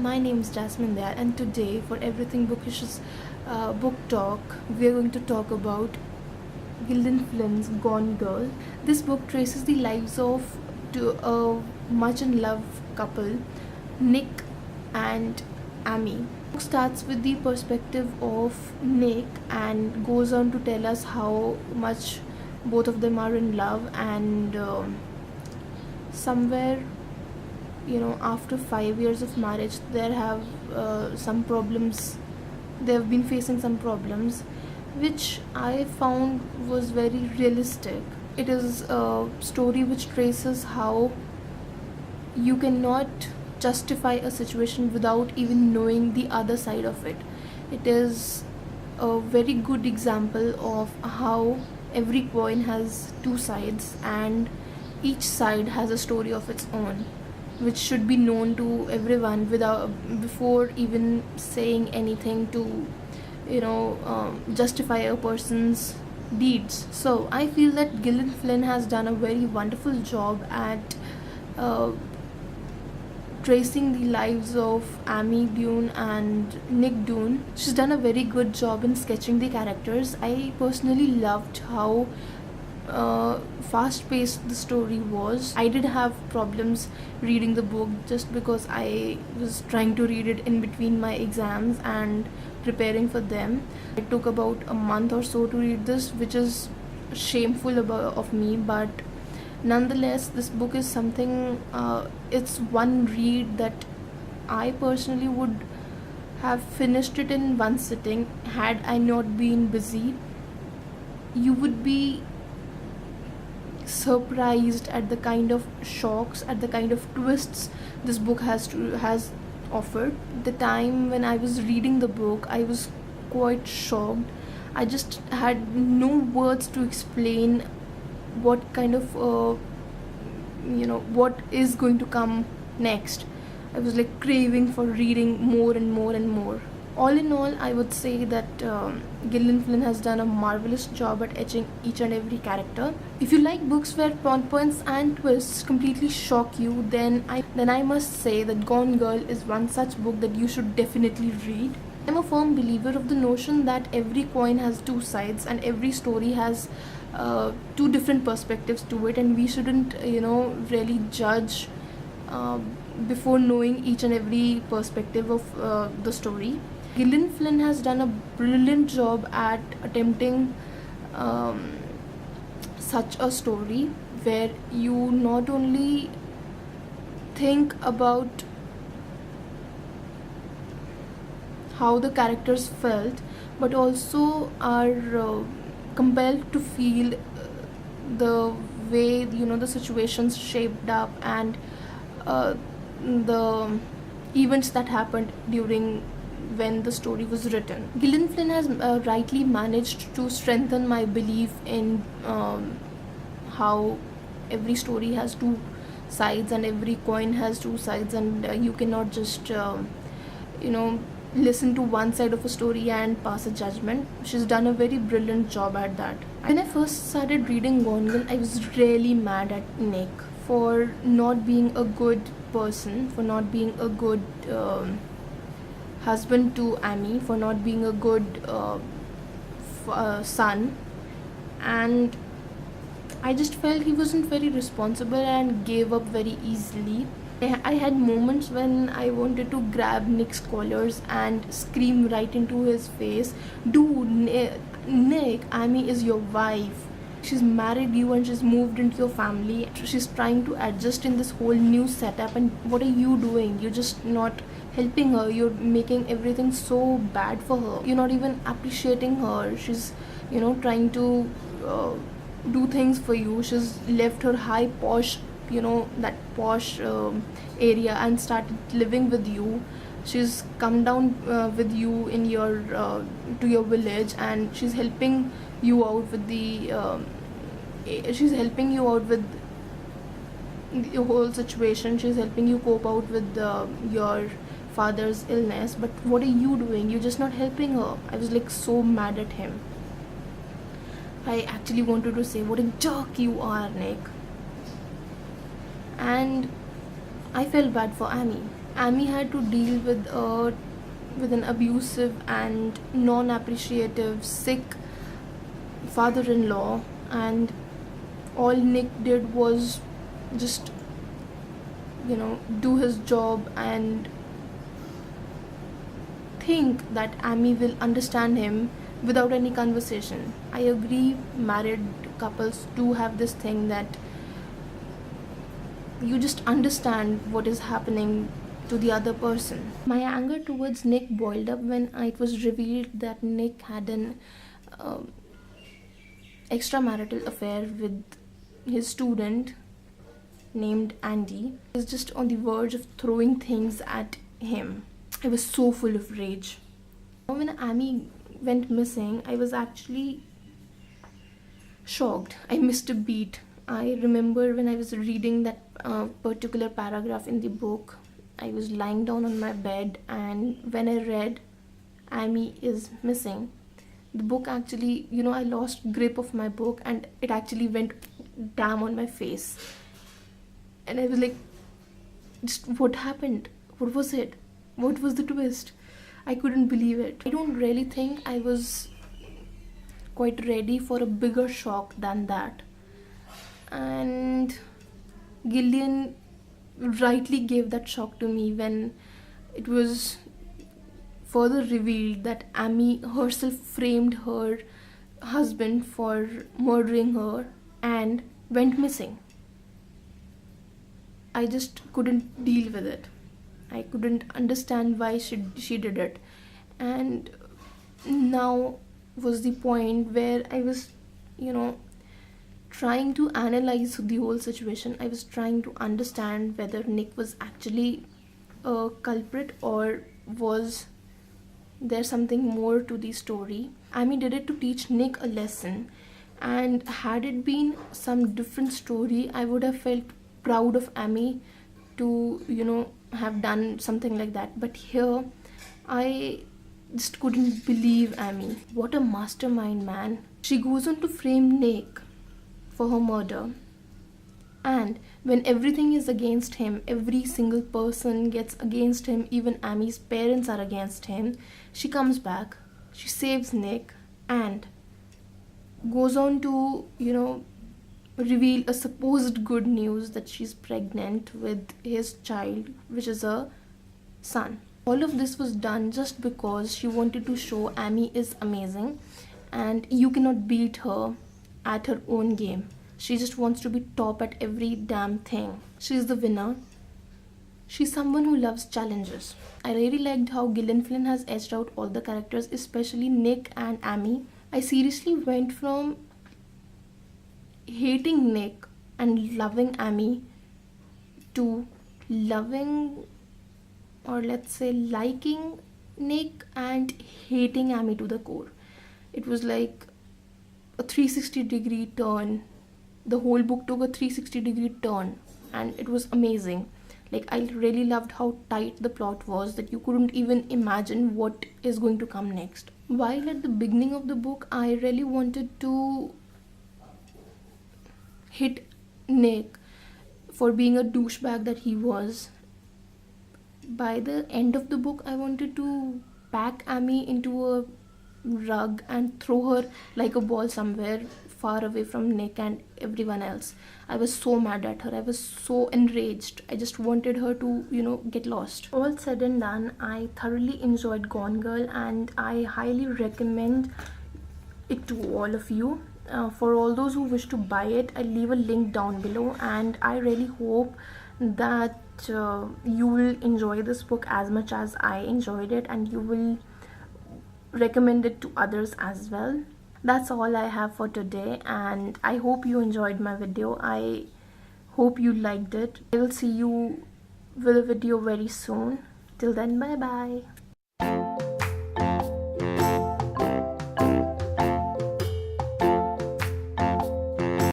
my name is Jasmine there, and today for Everything Bookish's book talk, we are going to talk about Gillian Flynn's Gone Girl. This book traces the lives of a much in love couple, Nick and Amy. The book starts with the perspective of Nick and goes on to tell us how much both of them are in love, and somewhere after 5 years of marriage there have some problems. They have been facing some problems, which I found was very realistic. It is a story which traces how you cannot justify a situation without even knowing the other side of it. It is a very good example of how every coin has two sides, and each side has a story of its own, which should be known to everyone before even saying anything to justify a person's deeds. So I feel that Gillian Flynn has done a very wonderful job at tracing the lives of Amy Dune and Nick Dune. She's done a very good job in sketching the characters. I personally loved how fast-paced the story was. I did have problems reading the book just because I was trying to read it in between my exams and preparing for them. It took about a month or so to read this, which is shameful of me, but nonetheless this book is something, it's one read that I personally would have finished it in one sitting had I not been busy. You would be surprised at the kind of shocks, at the kind of twists this book has offered. The time when I was reading the book, I was quite shocked. I just had no words to explain what kind of what is going to come next. I was like craving for reading more and more and more. All in all, I would say that Gillian Flynn has done a marvelous job at etching each and every character. If you like books where plot points and twists completely shock you, then I must say that Gone Girl is one such book that you should definitely read. I'm a firm believer of the notion that every coin has two sides and every story has two different perspectives to it, and we shouldn't really judge before knowing each and every perspective of the story. Gillian Flynn has done a brilliant job at attempting such a story where you not only think about how the characters felt, but also are compelled to feel the way the situations shaped up and the events that happened during when the story was written. Gillian Flynn has rightly managed to strengthen my belief in how every story has two sides and every coin has two sides, and you cannot just listen to one side of a story and pass a judgment. She's done a very brilliant job at that. When I first started reading Gone Girl, I was really mad at Nick for not being a good person, for not being a good husband to Amy, for not being a good son, and I just felt he wasn't very responsible and gave up very easily. I had moments when I wanted to grab Nick's collars and scream right into his face, "Dude, Nick, Amy is your wife. She's married you and she's moved into your family. She's trying to adjust in this whole new setup, and what are you doing? You're just not helping her. You're making everything so bad for her. You're not even appreciating her. She's trying to do things for you. She's left her high posh that posh area and started living with you. She's come down with you in your to your village, and she's helping you out with the whole situation. She's helping you cope out with your father's illness, but what are you doing? You're just not helping her." I was like so mad at him. I actually wanted to say, "What a jerk you are, Nick." And I felt bad for Amy. Amy had to deal with an abusive and non-appreciative, sick father-in-law, and all Nick did was just, do his job and think that Amy will understand him without any conversation. I agree, married couples do have this thing that you just understand what is happening to the other person. My anger towards Nick boiled up when it was revealed that Nick had an extramarital affair with his student named Andy. He was just on the verge of throwing things at him. I was so full of rage. When Amy went missing, I was actually shocked. I missed a beat. I remember when I was reading that particular paragraph in the book, I was lying down on my bed, and when I read Amy is missing, the book actually, I lost grip of my book and it actually went damn on my face. And I was like, just what happened? What was it? What was the twist? I couldn't believe it. I don't really think I was quite ready for a bigger shock than that. And Gillian rightly gave that shock to me when it was further revealed that Amy herself framed her husband for murdering her and went missing. I just couldn't deal with it. I couldn't understand why she did it. And now was the point where I was, trying to analyze the whole situation. I was trying to understand whether Nick was actually a culprit or was there something more to the story. Amy did it to teach Nick a lesson, and had it been some different story, I would have felt proud of Amy to, have done something like that. But here, I just couldn't believe Amy. What a mastermind, man. She goes on to frame Nick for her murder. And when everything is against him, every single person gets against him, even Amy's parents are against him, she comes back, she saves Nick, and goes on to, reveal a supposed good news that she's pregnant with his child, which is a son. All of this was done just because she wanted to show Amy is amazing and you cannot beat her at her own game. She just wants to be top at every damn thing. She's the winner. She's someone who loves challenges. I really liked how Gillian Flynn has edged out all the characters, especially Nick and Amy. I seriously went from hating Nick and loving Amy to loving, or let's say liking, Nick and hating Amy to the core. It was like a 360-degree turn. The whole book took a 360-degree turn and it was amazing. Like, I really loved how tight the plot was, that you couldn't even imagine what is going to come next. While at the beginning of the book, I really wanted to hit Nick for being a douchebag that he was. By the end of the book, I wanted to pack Amy into a rug and throw her like a ball somewhere far away from Nick and everyone else. I was so mad at her. I was so enraged. I just wanted her to, get lost. All said and done, I thoroughly enjoyed Gone Girl and I highly recommend it to all of you. For all those who wish to buy it, I'll leave a link down below, and I really hope that you will enjoy this book as much as I enjoyed it, and you will recommend it to others as well. That's all I have for today, and I hope you enjoyed my video. I hope you liked it. I will see you with a video very soon. Till then, bye bye.